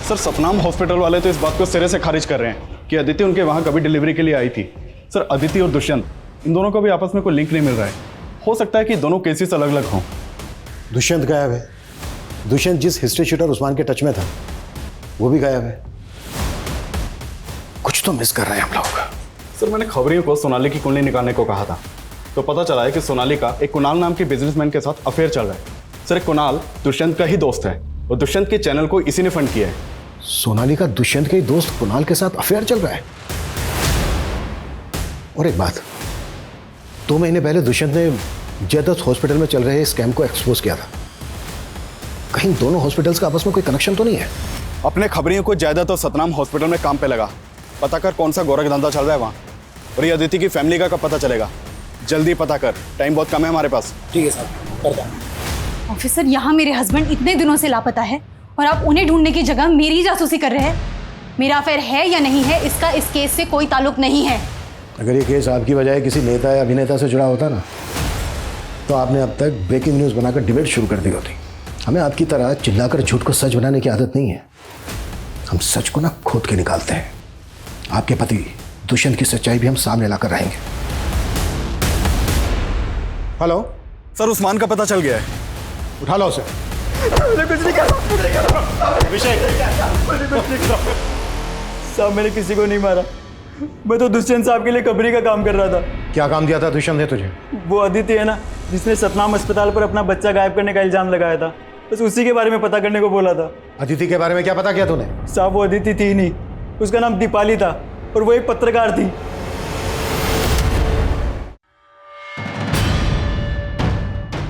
सर सतनाम हॉस्पिटल वाले तो इस बात को सिरे से खारिज कर रहे हैं कि अदिति उनके वहाँ कभी डिलीवरी के लिए आई थी। सर अदिति और दुष्यंत इन दोनों का भी आपस में कोई लिंक नहीं मिल रहा है। हो सकता है कि दोनों केसेस अलग अलग हों। दुष्यंत गायब है। दुष्यंत जिस हिस्ट्री शूटर उस्मान के टच में था वो भी गायब है। कुछ तो मिस कर रहे हैं हम लोग। सर मैंने खबरियों को सोनाली की कुंडली निकालने को कहा था, तो पता चला है कि सोनाली का एक कुणाल नाम के बिजनेसमैन के साथ अफेयर चल रहा है। सर कुणाल दुष्यंत का ही दोस्त है और दुष्यंत के चैनल को इसी ने फंड किया है। सोनाली का दुष्यंत के ही दोस्त कुणाल के साथ अफेयर चल रहा है। और एक बात, 2 महीने पहले दुष्यंत ने जयदत्त हॉस्पिटल में चल रहे स्कैम को एक्सपोज किया था। कहीं दोनों हॉस्पिटल्स का आपस में कोई कनेक्शन तो नहीं है? अपने खबरियों को जयदत्त और सतनाम हॉस्पिटल में काम पे लगा। पता कर कौन सा गोरख धंधा चल रहा है वहाँ, और ये अदिति की फैमिली का कब पता चलेगा। जल्दी पता कर, टाइम बहुत कम है हमारे पास। ठीक है साहब, करता हूं। ऑफिसर, यहाँ मेरे हस्बैंड इतने दिनों से लापता है और आप उन्हें ढूंढने की जगह मेरी जासूसी कर रहे हैं। मेरा अफेयर है या नहीं है इसका इस केस से कोई ताल्लुक नहीं है। अगर ये केस आपकी बजाय किसी नेता या अभिनेता से जुड़ा होता ना तो आपने अब तक ब्रेकिंग न्यूज़ बनाकर डिबेट शुरू कर दी होती। हमें आपकी तरह चिल्लाकर झूठ को सच बनाने की आदत नहीं है। हम सच को ना खोद के निकालते हैं। आपके पति दुष्यंत की सच्चाई भी हम सामने लाकर रहेंगे। हेलो सर, उस्मान का पता चल गया है। उठा लो उसे। साहब मैंने किसी को नहीं मारा, मैं तो दुष्यंत साहब के लिए कबरी का काम कर रहा था। क्या काम दिया था दुष्यंत ने तुझे? वो अदिति है ना जिसने सतनाम अस्पताल पर अपना बच्चा गायब करने का इल्जाम लगाया था, बस उसी के बारे में पता करने को बोला था। अदिति के बारे में क्या पता किया तूने? साहब वो अदिति थी नहीं, उसका नाम दीपाली था और वो एक पत्रकार थी।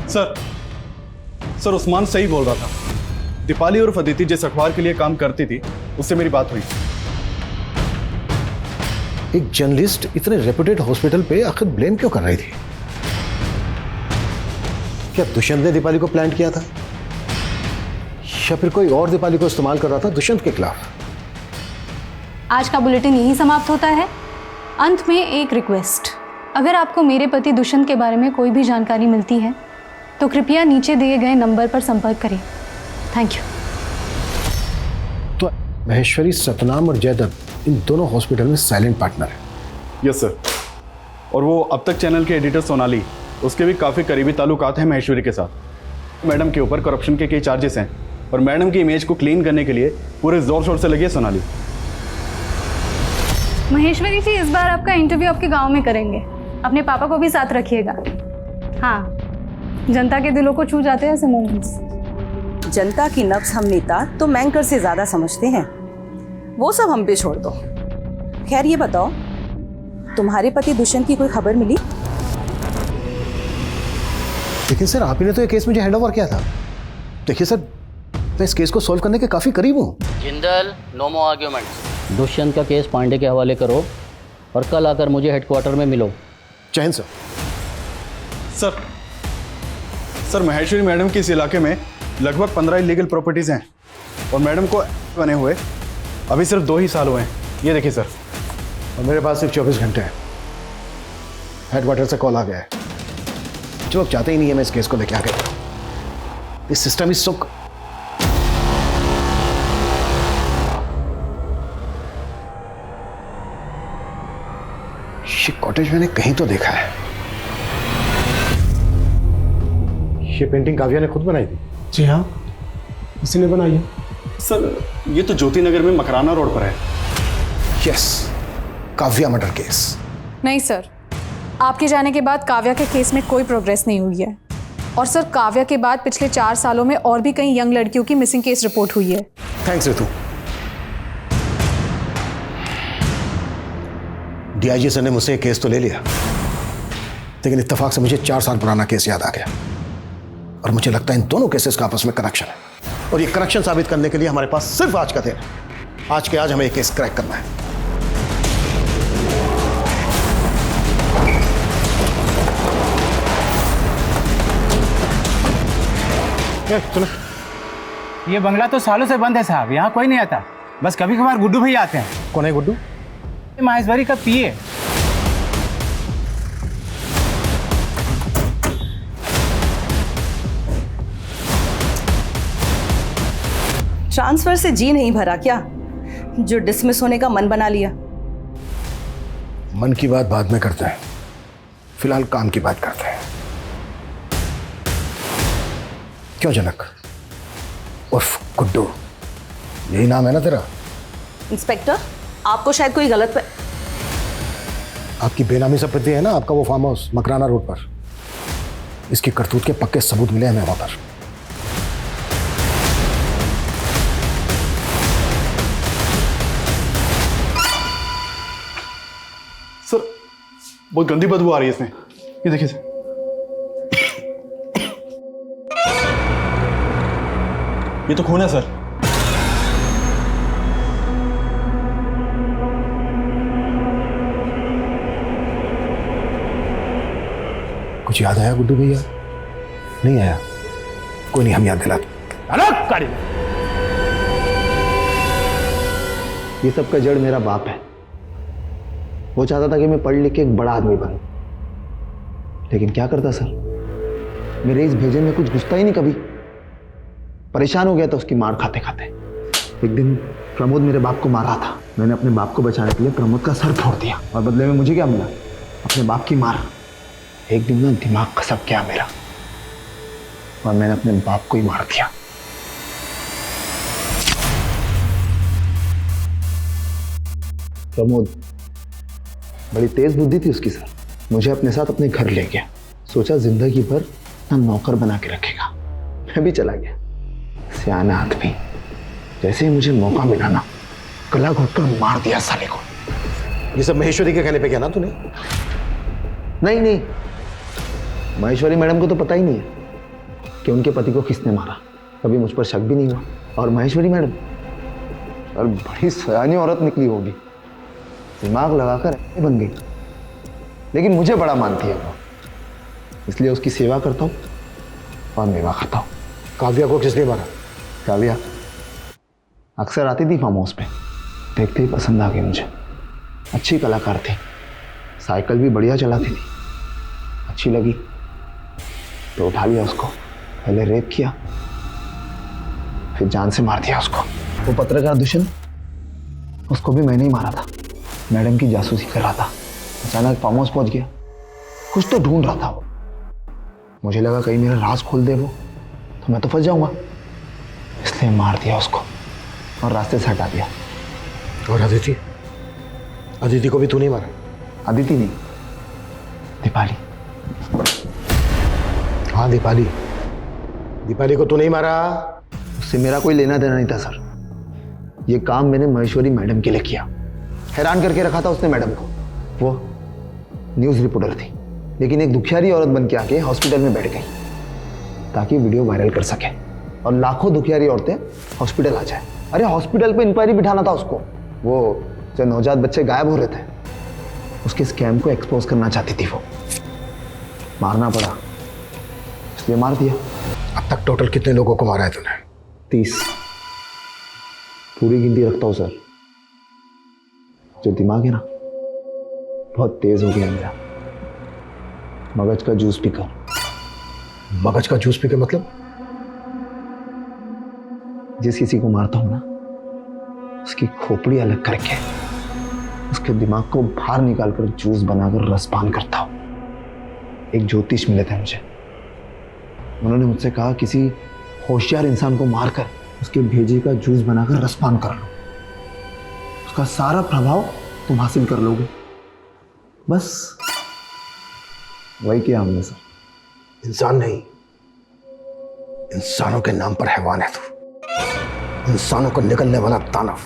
सर उस्मान सही बोल रहा था। दीपाली और अदिति जिस अखबार के लिए काम करती थी उससे मेरी बात हुई। एक जर्नलिस्ट इतने रेप्यूटेड हॉस्पिटल पे आखिर ब्लेम क्यों कर रही थी? क्या दुष्यंत ने दीपाली को प्लांट किया था या फिर कोई और दीपाली को इस्तेमाल कर रहा था दुष्यंत के खिलाफ? आज का बुलेटिन यहीं समाप्त होता है। अंत में एक रिक्वेस्ट, अगर आपको मेरे पति दुष्यंत के बारे में कोई भी जानकारी मिलती है तो कृपया नीचे दिए गए नंबर पर संपर्क करें। Thank you. तो महेश्वरी सतनाम और जयदत्त इन दोनों हॉस्पिटल में साइलेंट पार्टनर है। Yes sir. और वो अब तक चैनल के एडिटर सोनाली, उसके भी काफ़ी करीबी ताल्लुकात हैं महेश्वरी के साथ। मैडम के ऊपर करप्शन के कई चार्जेस हैं और मैडम की इमेज को क्लीन करने के लिए पूरे जोर शोर से लगी है सोनाली। महेश्वरी जी, इस बार आपका इंटरव्यू आपके गांव में करेंगे। अपने पापा को भी साथ रखिएगा। हाँ, जनता के दिलों को छू जाते हैं ऐसे मोमेंट्स। जनता की नब्ज हम नेता तो मैंकर से ज्यादा समझते हैं, वो सब हम पे छोड़ दो। खैर ये बताओ, तुम्हारे पति दुष्यंत की कोई खबर मिली? लेकिन सर आप ही ने तो ये केस मुझे हैंड ओवर किया था। देखिए सर, मैं इस केस को सॉल्व करने के काफी करीब हूँ। जिंदल, नो मोर आर्ग्यूमेंट्स। दुष्यंत का केस पांडे के हवाले करो और कल आकर मुझे हेडक्वार्टर में मिलो। जय Hind sir. Sir Maheshwari madam के इस इलाके में लगभग 15 इलीगल प्रॉपर्टीज हैं और मैडम को बने हुए अभी सिर्फ 2 ही साल हुए हैं। ये देखिए सर। और मेरे पास सिर्फ 24 घंटे हैं। हेडक्वार्टर से कॉल आ गया है। जो लोग चाहते ही नहीं है मैं इस केस को लेके आगे। This system is so. ये कॉटेज मैंने कहीं तो देखा है। ये पेंटिंग काव्या ने खुद बनाई थी? जी हाँ, इसी ने बनाई है। सर ये तो ज्योति नगर में मकराना रोड पर है। Yes, Kavya murder case. नहीं सर, आपके जाने के बाद काव्या के केस में कोई प्रोग्रेस नहीं हुई है। और सर, काव्या के बाद पिछले 4 सालों में और भी कई यंग लड़कियों की मिसिंग केस रिपोर्ट हुई है। थैंक्स रितु। डीआईजी सर ने मुझसे एक केस तो ले लिया, लेकिन इत्तेफाक से मुझे 4 साल पुराना केस याद आ गया। और मुझे लगता है इन दोनों केसेस का आपस में कनेक्शन है, और ये कनेक्शन साबित करने के लिए हमारे पास सिर्फ आज का दिन है। आज के आज हमें ये केस क्रैक करना है। चलो। ये बंगला तो सालों से बंद है साहब, यहाँ कोई नहीं आता, बस कभी कभार गुड्डू भैया आते हैं। कौन है गुड्डू? महेश्वरी का पीए। ट्रांसफर से जी नहीं भरा क्या, जो डिसमिस होने का मन बना लिया? मन की बात बाद में करते हैं, फिलहाल काम की बात करते हैं। क्यों जनक उर्फ गुड्डू, यही नाम है ना तेरा? इंस्पेक्टर, आपको शायद कोई गलत आपकी बेनामी संपत्ति है ना, आपका वो फार्म हाउस मकराना रोड पर। इसकी करतूत के पक्के सबूत मिले हमें वहां पर। सर बहुत गंदी बदबू आ रही है इसमें, ये देखिए सर। ये तो खून है सर। कुछ याद आया गुड्डू भैया? नहीं आया? कोई नहीं, हम याद दिलाते। ये सब का जड़ मेरा बाप है। वो चाहता था कि मैं पढ़ लिख के एक बड़ा आदमी बनूं, लेकिन क्या करता सर, मेरे इस भेजन में कुछ घुसता ही नहीं कभी। परेशान हो गया था उसकी मार खाते खाते। एक दिन प्रमोद मेरे बाप को मारा था, मैंने अपने बाप को बचाने के लिए प्रमोद का सर फोड़ दिया, और बदले में मुझे क्या मिला? अपने बाप की मार। एक दिन ना दिमाग खसक गया मेरा, और मैंने अपने बाप को ही मार दिया। प्रमोद बड़ी तेज बुद्धि थी उसकी सर। मुझे अपने साथ अपने घर ले गया, सोचा जिंदगी भर ना नौकर बना के रखेगा। मैं भी चला गया, सियाना आदमी। जैसे ही मुझे मौका मिला ना, गला घोटकर मार दिया साले को। ये सब महेश्वरी के कहने पे किया ना तूने? नहीं, महेश्वरी मैडम को तो पता ही नहीं है कि उनके पति को किसने मारा। कभी मुझ पर शक भी नहीं हुआ। और महेश्वरी मैडम और बड़ी सयानी औरत निकली होगी, दिमाग लगाकर बन गई। लेकिन मुझे बड़ा मानती है वो, इसलिए उसकी सेवा करता हूँ और मेवा खाता हूँ। काव्या को किसने मारा? काव्या अक्सर आती थी फार्म हाउस पे, देखते ही पसंद आ गई मुझे। अच्छी कलाकार थी, साइकिल भी बढ़िया चलाती थी। अच्छी लगी तो उठा लिया उसको, पहले रेप किया, फिर जान से मार दिया उसको। वो पत्रकार दुष्यंत, उसको भी मैंने ही मारा था। मैडम की जासूसी कर रहा था, अचानक फार्म हाउस पहुंच गया। कुछ तो ढूंढ रहा था वो, मुझे लगा कहीं मेरा राज खोल दे वो, तो मैं तो फंस जाऊंगा, इसलिए मार दिया उसको और रास्ते से हटा दिया। और अदिति? अदिति को भी तू नहीं मारा? अदिति नहीं, दीपाली। हाँ दीपाली। दीपाली को तू नहीं मारा? उससे मेरा कोई लेना देना नहीं था सर। ये काम मैंने महेश्वरी मैडम के लिए किया। हैरान करके रखा था उसने मैडम को। वो न्यूज़ रिपोर्टर थी, लेकिन एक दुखियारी औरत बन के आके हॉस्पिटल में बैठ गई ताकि वीडियो वायरल कर सके और लाखों दुखियारी औरतें हॉस्पिटल आ जाए। अरे हॉस्पिटल पे इंक्वायरी बिठाना था उसको। वो जो नवजात बच्चे गायब हो रहे थे, उसके स्कैम को एक्सपोज करना चाहती थी वो। मारना पड़ा, इसलिए मार दिया। अब तक टोटल कितने लोगों को मारा है तूने? 30। पूरी गिनती रखता हूँ सर। जो दिमाग है ना, बहुत तेज हो गया मेरा। मगज का जूस पीकर। मगज का जूस पीकर मतलब? जिस किसी को मारता हूं ना, उसकी खोपड़ी अलग करके उसके दिमाग को बाहर निकालकर जूस बनाकर रसपान करता हूं। एक ज्योतिष मिले थे मुझे, उन्होंने मुझसे कहा किसी होशियार इंसान को मारकर उसके भेजे का जूस बनाकर रसपान कर लो, उसका सारा प्रभाव तुम हासिल कर लोगे। बस वही किया हमने सर। इंसान नहीं, इंसानों के नाम पर हैवान है तू। इंसानों को निकलने वाला दानव।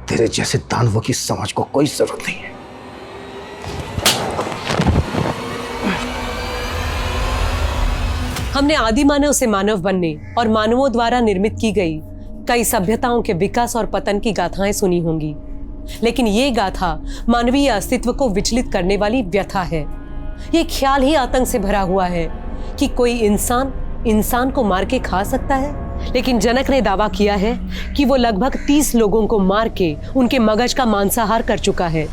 तेरे जैसे दानवों की समाज को कोई जरूरत नहीं है। हमने आदि मानव से मानव बनने और मानवों द्वारा निर्मित की गई कई सभ्यताओं के विकास और पतन की गाथाएं सुनी होंगी, लेकिन ये गाथा मानवीय अस्तित्व को विचलित करने वाली व्यथा है। ये ख्याल ही आतंक से भरा हुआ है कि कोई इंसान को मार के खा सकता है। लेकिन जनक ने दावा किया है कि वो लगभग 30 लोगों को मार के उनके मगज का मांसाहार कर चुका है।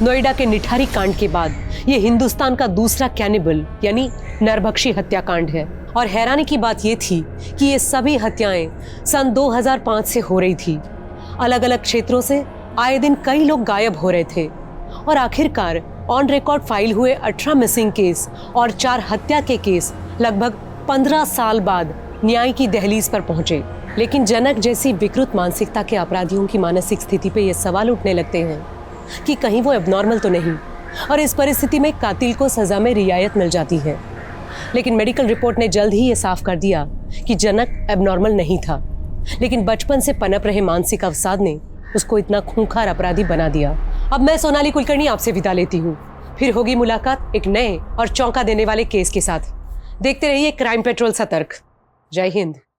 नोएडा के निठारी कांड के बाद ये हिंदुस्तान का दूसरा कैनिबल यानी नरभक्षी हत्याकांड है। और हैरानी की बात ये थी कि ये सभी हत्याएं सन 2005 से हो रही थी। अलग अलग क्षेत्रों से आए दिन कई लोग गायब हो रहे थे और आखिरकार ऑन रिकॉर्ड फाइल हुए 18 मिसिंग केस और 4 हत्या के केस लगभग 15 साल बाद न्याय की दहलीज पर पहुंचे। लेकिन जनक जैसी विकृत मानसिकता के अपराधियों की मानसिक स्थिति पे ये सवाल उठने लगते हैं कि कहीं वो एबनॉर्मल तो नहीं, और इस परिस्थिति में कातिल को सजा में रियायत मिल जाती है। लेकिन मेडिकल रिपोर्ट ने जल्द ही ये साफ कर दिया कि जनक एबनॉर्मल नहीं था, लेकिन बचपन से पनप रहे मानसिक अवसाद ने उसको इतना खूंखार अपराधी बना दिया। अब मैं सोनाली कुलकर्णी आपसे विदा लेती हूँ। फिर होगी मुलाकात एक नए और चौंका देने वाले केस के साथ। देखते रहिए क्राइम पेट्रोल सतर्क। जय हिंद।